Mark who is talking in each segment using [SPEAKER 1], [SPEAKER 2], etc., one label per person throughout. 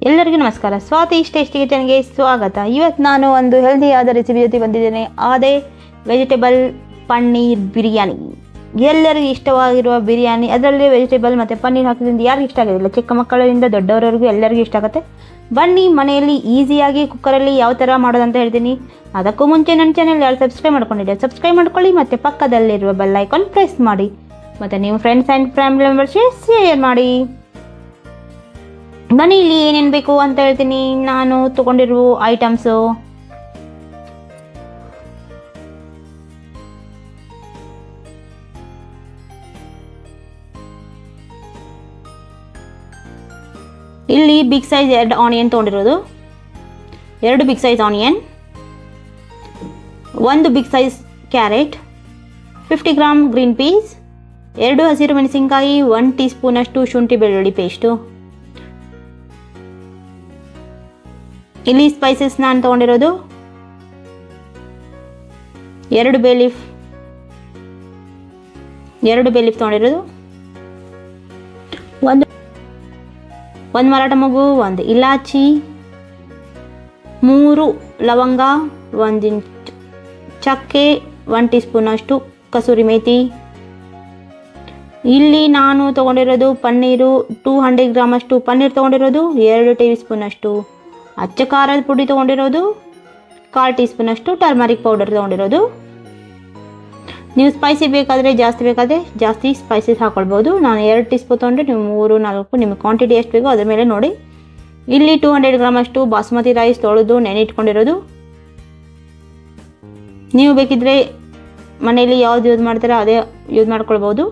[SPEAKER 1] ಎಲ್ಲರಿಗೂ ನಮಸ್ಕಾರ. ಸ್ವಾತಿ ಟೇಸ್ಟಿ ಕಿಚನ್ಗೆ ಸ್ವಾಗತ. ಇವತ್ತು ನಾನು ಒಂದು ಹೆಲ್ದಿಯಾದ ರೆಸಿಪಿ ಜೊತೆ ಬಂದಿದ್ದೇನೆ. ಅದೇ ವೆಜಿಟೇಬಲ್ ಪನ್ನೀರ್ ಬಿರಿಯಾನಿ. ಎಲ್ಲರಿಗೂ ಇಷ್ಟವಾಗಿರುವ ಬಿರಿಯಾನಿ, ಅದರಲ್ಲಿ ವೆಜಿಟೇಬಲ್ ಮತ್ತು ಪನ್ನೀರ್ ಹಾಕೋದ್ರಿಂದ ಯಾರಿಗೂ ಇಷ್ಟ ಆಗೋದಿಲ್ಲ. ಚಿಕ್ಕ ಮಕ್ಕಳಿಂದ ದೊಡ್ಡವರವರೆಗೂ ಎಲ್ಲರಿಗೂ ಇಷ್ಟ ಆಗುತ್ತೆ. ಬನ್ನಿ ಮನೆಯಲ್ಲಿ ಈಸಿಯಾಗಿ ಕುಕ್ಕರಲ್ಲಿ ಯಾವ ಥರ ಮಾಡೋದಂತ ಹೇಳ್ತೀನಿ. ಅದಕ್ಕೂ ಮುಂಚೆ ನನ್ನ ಚಾನೆಲ್ ಯಾರು ಸಬ್ಸ್ಕ್ರೈಬ್ ಮಾಡ್ಕೊಂಡಿದ್ದೆ ಸಬ್ಸ್ಕ್ರೈಬ್ ಮಾಡ್ಕೊಳ್ಳಿ, ಮತ್ತು ಪಕ್ಕದಲ್ಲಿರುವ ಬೆಲ್ ಐಕಾನ್ ಪ್ರೆಸ್ ಮಾಡಿ, ಮತ್ತು ನೀವು ಫ್ರೆಂಡ್ಸ್ ಆ್ಯಂಡ್ ಫ್ಯಾಮಿಲಿ ಮೆಂಬರ್ಸ್ಗೆ ಶೇರ್ ಮಾಡಿ. ಬನ್ನಿ ಇಲ್ಲಿ ಏನೇನು ಬೇಕು ಅಂತ ಹೇಳ್ತೀನಿ. ನಾನು ತೊಗೊಂಡಿರುವ ಐಟಮ್ಸು: ಇಲ್ಲಿ ಬಿಗ್ ಸೈಜ್ 2 ಆನಿಯನ್ ತೊಗೊಂಡಿರೋದು, 2 big size onion, 1 big size carrot, 50 gram green peas, 2 ಹಸಿರು ಮೆಣಸಿನಕಾಯಿ, 1 ಟೀ ಸ್ಪೂನಷ್ಟು ಶುಂಠಿ ಬೆಳ್ಳುಳ್ಳಿ ಪೇಸ್ಟು. ಇಲ್ಲಿ ಸ್ಪೈಸಸ್ ನಾನು ತೊಗೊಂಡಿರೋದು 2 ಬೇ ಲೀಫ್ ತೊಗೊಂಡಿರೋದು, ಒಂದು ಮರಾಠ ಮೊಗ್ಗು, 1 ಇಲಾಚಿ, 3 ಲವಂಗ, 1 ಇಂಚ್ ಚಕ್ಕೆ, 1 ಟೀ ಸ್ಪೂನಷ್ಟು ಕಸೂರಿ ಮೇಥಿ. ಇಲ್ಲಿ ನಾನು ತೊಗೊಂಡಿರೋದು ಪನ್ನೀರು 200 ಗ್ರಾಮಷ್ಟು ಪನ್ನೀರ್ ತೊಗೊಂಡಿರೋದು, 2 ಟೇಬಲ್ ಸ್ಪೂನಷ್ಟು ಅಚ್ಚ ಖಾರದ ಪುಡಿ ತೊಗೊಂಡಿರೋದು, 1/4 ಟೀ ಸ್ಪೂನಷ್ಟು ಟರ್ಮರಿಕ್ ಪೌಡರ್ ತೊಗೊಂಡಿರೋದು. ನೀವು ಸ್ಪೈಸಿ ಬೇಕಾದರೆ ಜಾಸ್ತಿ ಸ್ಪೈಸಸ್ ಹಾಕ್ಕೊಳ್ಬೋದು. ನಾನು 2 ಟೀ ಸ್ಪೂನ್ ತೊಗೊಂಡ್ರೆ ನೀವು 3-4 ನಿಮ್ಮ ಕ್ವಾಂಟಿಟಿ ಎಷ್ಟು ಬೇಕೋ ಅದ್ರ ಮೇಲೆ ನೋಡಿ. ಇಲ್ಲಿ 200 ಗ್ರಾಮಷ್ಟು ಬಾಸ್ಮತಿ ರೈಸ್ ತೊಳೆದು ನೆನೆಯಿಟ್ಕೊಂಡಿರೋದು. ನೀವು ಬೇಕಿದ್ರೆ ಮನೆಯಲ್ಲಿ ಯಾವ್ದು ಯೂಸ್ ಮಾಡ್ತೀರಾ ಅದೇ ಯೂಸ್ ಮಾಡ್ಕೊಳ್ಬೋದು.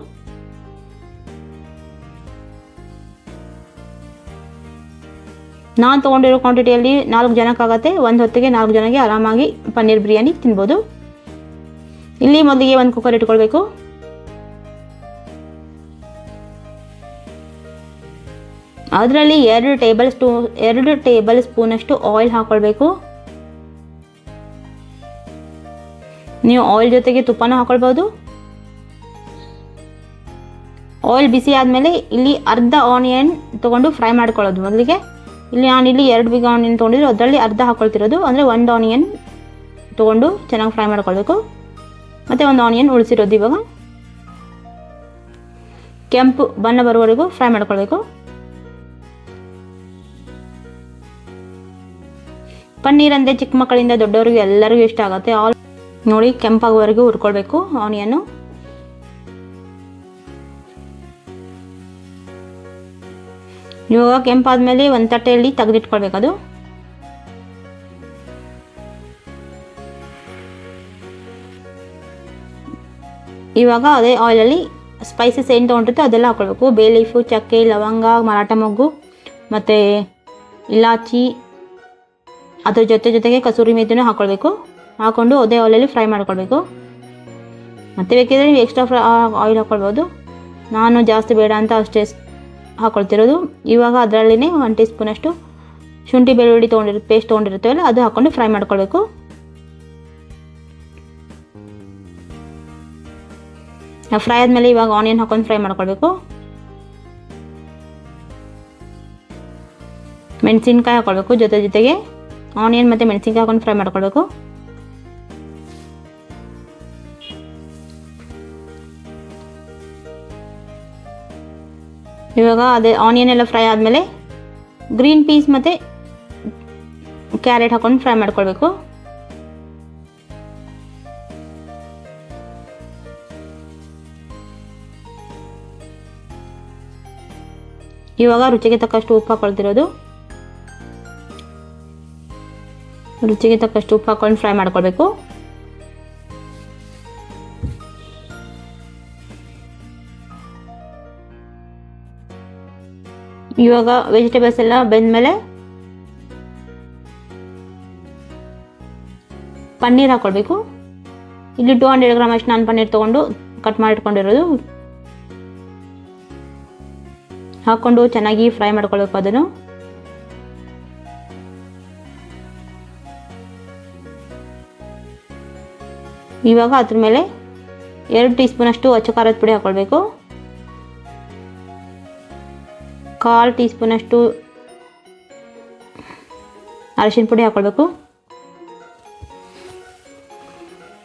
[SPEAKER 1] ನಾನು ತೊಗೊಂಡಿರೋ ಕ್ವಾಂಟಿಟಿಯಲ್ಲಿ 4 ಜನಕ್ಕಾಗತ್ತೆ. ಒಂದು ಹೊತ್ತಿಗೆ 4 ಜನಕ್ಕೆ ಆರಾಮಾಗಿ ಪನ್ನೀರ್ ಬಿರಿಯಾನಿ ತಿನ್ಬೋದು. ಇಲ್ಲಿ ಮೊದಲಿಗೆ ಒಂದು ಕುಕ್ಕರ್ ಇಟ್ಕೊಳ್ಬೇಕು. ಅದರಲ್ಲಿ 2 ಟೇಬಲ್ ಸ್ಪೂನಷ್ಟು ಆಯಿಲ್ ಹಾಕ್ಕೊಳ್ಬೇಕು. ನೀವು ಆಯಿಲ್ ಜೊತೆಗೆ ತುಪ್ಪನೂ ಹಾಕ್ಕೊಳ್ಬೋದು. ಆಯಿಲ್ ಬಿಸಿ ಆದಮೇಲೆ ಇಲ್ಲಿ ಅರ್ಧ ಆನಿಯನ್ ತೊಗೊಂಡು ಫ್ರೈ ಮಾಡ್ಕೊಳ್ಳೋದು. ಮೊದಲಿಗೆ ಇಲ್ಲಿ 2 ಬಿಗ್ ಆನಿಯನ್ ತೊಗೊಂಡಿದ್ರು, ಅದರಲ್ಲಿ ಅರ್ಧ ಹಾಕ್ಕೊಳ್ತಿರೋದು. ಅಂದರೆ 1 ಆನಿಯನ್ ತೊಗೊಂಡು ಚೆನ್ನಾಗಿ ಫ್ರೈ ಮಾಡ್ಕೊಳ್ಬೇಕು. ಮತ್ತು 1 ಆನಿಯನ್ ಉಳಿಸಿರೋದು ಇವಾಗ ಕೆಂಪು ಬಣ್ಣ ಬರುವವರೆಗೂ ಫ್ರೈ ಮಾಡ್ಕೊಳ್ಬೇಕು. ಪನ್ನೀರ್ ಅಂದರೆ ಚಿಕ್ಕ ಮಕ್ಕಳಿಂದ ದೊಡ್ಡವರಿಗೂ ಎಲ್ಲರಿಗೂ ಇಷ್ಟ ಆಗುತ್ತೆ. ನೋಡಿ ಕೆಂಪಾಗುವವರೆಗೂ ಹುರ್ಕೊಳ್ಬೇಕು ಆನಿಯನ್ನು. ಇವಾಗ ಕೆಂಪಾದ್ಮೇಲೆ ಒಂದು ತಟ್ಟೆಯಲ್ಲಿ ತೆಗೆದಿಟ್ಕೊಳ್ಬೇಕದು. ಇವಾಗ ಅದೇ ಆಯಿಲಲ್ಲಿ ಸ್ಪೈಸಸ್ ಏನು ತೊಗೊಂಡಿರುತ್ತೆ ಅದೆಲ್ಲ ಹಾಕ್ಕೊಳ್ಬೇಕು. ಬೇ ಲೀಫು, ಚಕ್ಕೆ, ಲವಂಗ, ಮರಾಠ ಮೊಗ್ಗು ಮತ್ತು ಇಲಾಚಿ, ಅದ್ರ ಜೊತೆಗೆ ಕಸೂರಿ ಮೇಥಿನೂ ಹಾಕ್ಕೊಳ್ಬೇಕು. ಹಾಕ್ಕೊಂಡು ಅದೇ ಆಯಿಲಲ್ಲಿ ಫ್ರೈ ಮಾಡ್ಕೊಳ್ಬೇಕು. ಮತ್ತು ಬೇಕಿದ್ರೆ ನೀವು ಎಕ್ಸ್ಟ್ರಾ ಆಯಿಲ್ ಹಾಕ್ಕೊಳ್ಬೋದು. ನಾನು ಜಾಸ್ತಿ ಬೇಡ ಅಂತ ಅಷ್ಟೇ ಹಾಕ್ಕೊಳ್ತಿರೋದು. ಇವಾಗ ಅದರಲ್ಲಿನೇ 1 ಟೀ ಸ್ಪೂನಷ್ಟು ಶುಂಠಿ ಬೆಳ್ಳುಳ್ಳಿ ಪೇಸ್ಟ್ ತೊಗೊಂಡಿರ್ತೇವಲ್ಲ ಅದು ಹಾಕ್ಕೊಂಡು ಫ್ರೈ ಮಾಡ್ಕೊಳ್ಬೇಕು. ಫ್ರೈ ಆದಮೇಲೆ ಇವಾಗ ಆನಿಯನ್ ಹಾಕೊಂಡು ಫ್ರೈ ಮಾಡ್ಕೊಳ್ಬೇಕು. ಮೆಣಸಿನ್ಕಾಯಿ ಹಾಕ್ಕೊಳ್ಬೇಕು. ಜೊತೆಗೆ ಆನಿಯನ್ ಮತ್ತು ಮೆಣಸಿನ್ಕಾಯಿ ಹಾಕೊಂಡು ಫ್ರೈ ಮಾಡ್ಕೊಳ್ಬೇಕು. ಇವಾಗ ಅದೇ ಆನಿಯನ್ ಎಲ್ಲ ಫ್ರೈ ಆದಮೇಲೆ ಗ್ರೀನ್ ಪೀಸ್ ಮತ್ತು ಕ್ಯಾರೆಟ್ ಹಾಕೊಂಡು ಫ್ರೈ ಮಾಡ್ಕೊಳ್ಬೇಕು. ಇವಾಗ ರುಚಿಗೆ ತಕ್ಕಷ್ಟು ಉಪ್ಪು ಹಾಕ್ಕೊಳ್ತಿರೋದು. ರುಚಿಗೆ ತಕ್ಕಷ್ಟು ಉಪ್ಪು ಹಾಕೊಂಡು ಫ್ರೈ ಮಾಡ್ಕೊಳ್ಬೇಕು. ಇವಾಗ ವೆಜಿಟೇಬಲ್ಸ್ ಎಲ್ಲ ಬೆಂದಮೇಲೆ ಪನ್ನೀರ್ ಹಾಕ್ಕೊಳ್ಬೇಕು. ಇಲ್ಲಿ 200 ಗ್ರಾಮ್ ಅಷ್ಟು ನಾನು ಪನ್ನೀರ್ ತೊಗೊಂಡು ಕಟ್ ಮಾಡಿಟ್ಕೊಂಡಿರೋದು ಹಾಕ್ಕೊಂಡು ಚೆನ್ನಾಗಿ ಫ್ರೈ ಮಾಡ್ಕೊಳ್ಬೇಕು ಅದನ್ನು. ಇವಾಗ ಅದ್ರ ಮೇಲೆ 2 ಟೀ ಸ್ಪೂನಷ್ಟು ಅಚ್ಚ ಖಾರದ ಪುಡಿ ಹಾಕ್ಕೊಳ್ಬೇಕು. 1/4 ಟೀ ಸ್ಪೂನಷ್ಟು ಅರಿಶಿನ ಪುಡಿ ಹಾಕ್ಕೊಳ್ಬೇಕು.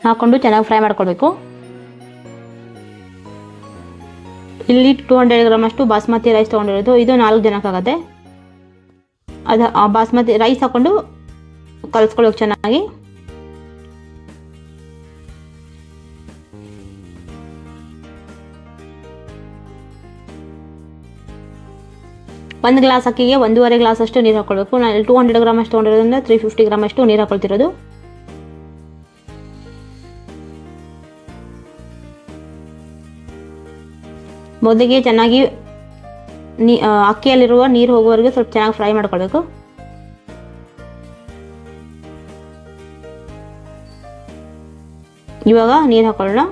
[SPEAKER 1] ಹಾಕ್ಕೊಂಡು ಚೆನ್ನಾಗಿ ಫ್ರೈ ಮಾಡ್ಕೊಳ್ಬೇಕು. ಇಲ್ಲಿ 200 ಗ್ರಾಮ್ ಅಷ್ಟು ಬಾಸ್ಮತಿ ರೈಸ್ ತೊಗೊಂಡಿರೋದು. ಇದು 4 ಜನಕ್ಕಾಗತ್ತೆ. ಅದು ಆ ಬಾಸ್ಮತಿ ರೈಸ್ ಹಾಕ್ಕೊಂಡು ಕಲಿಸ್ಕೊಳ್ಳೋಕೆ ಚೆನ್ನಾಗಿ. ಒಂದು ಗ್ಲಾಸ್ ಅಕ್ಕಿಗೆ 1.5 ಗ್ಲಾಸ್ ಅಷ್ಟು ನೀರು ಹಾಕ್ಕೊಳ್ಬೇಕು. ನಾನು 200 ಗ್ರಾಮ್ ಅಷ್ಟು ತೊಗೊಂಡಿರೋದ್ರಿಂದ 350 ಗ್ರಾಮ್ ಅಷ್ಟು ನೀರು ಹಾಕ್ಕೊಳ್ತಿರೋದು. ಮೊದಲಿಗೆ ಚೆನ್ನಾಗಿ ಅಕ್ಕಿಯಲ್ಲಿರುವ ನೀರು ಹೋಗುವವರೆಗೆ ಸ್ವಲ್ಪ ಚೆನ್ನಾಗಿ ಫ್ರೈ ಮಾಡ್ಕೊಳ್ಬೇಕು. ಇವಾಗ ನೀರು ಹಾಕೊಳ್ಳೋಣ.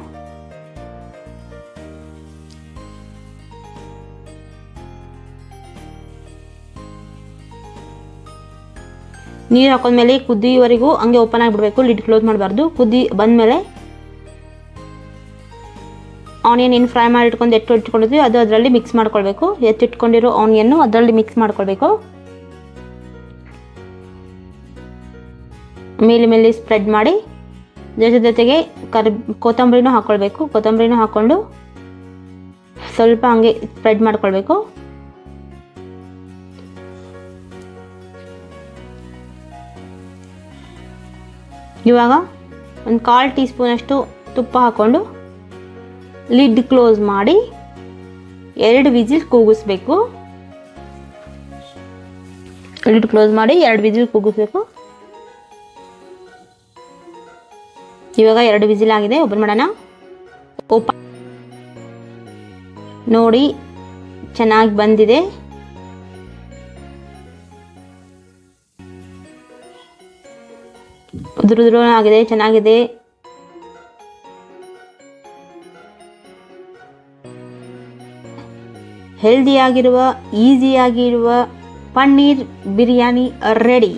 [SPEAKER 1] ನೀರು ಹಾಕೊಂಡ್ಮೇಲೆ ಕುದಿಯವರೆಗೂ ಹಂಗೆ ಓಪನ್ ಆಗಿಬಿಡ್ಬೇಕು. ಲಿಡ್ ಕ್ಲೋಸ್ ಮಾಡಬಾರ್ದು. ಕುದಿ ಬಂದಮೇಲೆ ಆನಿಯನ್ ಏನು ಫ್ರೈ ಮಾಡಿ ಇಟ್ಕೊಂಡಿದ್ವಿ ಅದು ಅದರಲ್ಲಿ ಮಿಕ್ಸ್ ಮಾಡ್ಕೊಳ್ಬೇಕು. ಎತ್ತಿಟ್ಕೊಂಡಿರೋ ಆನಿಯನ್ನು ಅದರಲ್ಲಿ ಮಿಕ್ಸ್ ಮಾಡ್ಕೊಳ್ಬೇಕು. ಮೇಲೆ ಸ್ಪ್ರೆಡ್ ಮಾಡಿ ಜೊತೆಗೆ ಕೊತ್ತಂಬರಿನೂ ಹಾಕ್ಕೊಳ್ಬೇಕು. ಕೊತ್ತಂಬರಿನೂ ಹಾಕ್ಕೊಂಡು ಸ್ವಲ್ಪ ಹಂಗೆ ಸ್ಪ್ರೆಡ್ ಮಾಡ್ಕೊಳ್ಬೇಕು. ಇವಾಗ ಒಂದು 1/4 ಟೀ ಸ್ಪೂನ್ ಅಷ್ಟು ತುಪ್ಪ ಹಾಕ್ಕೊಂಡು ಲಿಡ್ ಕ್ಲೋಸ್ ಮಾಡಿ 2 ವಿಸಿಲ್ ಕೂಗಿಸ್ಬೇಕು. ಲಿಡ್ ಕ್ಲೋಸ್ ಮಾಡಿ 2 ವಿಸಿಲ್ ಕೂಗಿಸ್ಬೇಕು. ಇವಾಗ 2 ವಿಸಿಲ್ ಆಗಿದೆ. ಓಪನ್ ಮಾಡೋಣ. ಓಪನ್ ನೋಡಿ, ಚೆನ್ನಾಗಿ ಬಂದಿದೆ. ಉದುರು ಆಗಿದೆ, ಚೆನ್ನಾಗಿದೆ. ಹೆಲ್ದಿಯಾಗಿರುವ ಈಸಿಯಾಗಿರುವ ಪನ್ನೀರ್ ಬಿರಿಯಾನಿ ರೆಡಿ.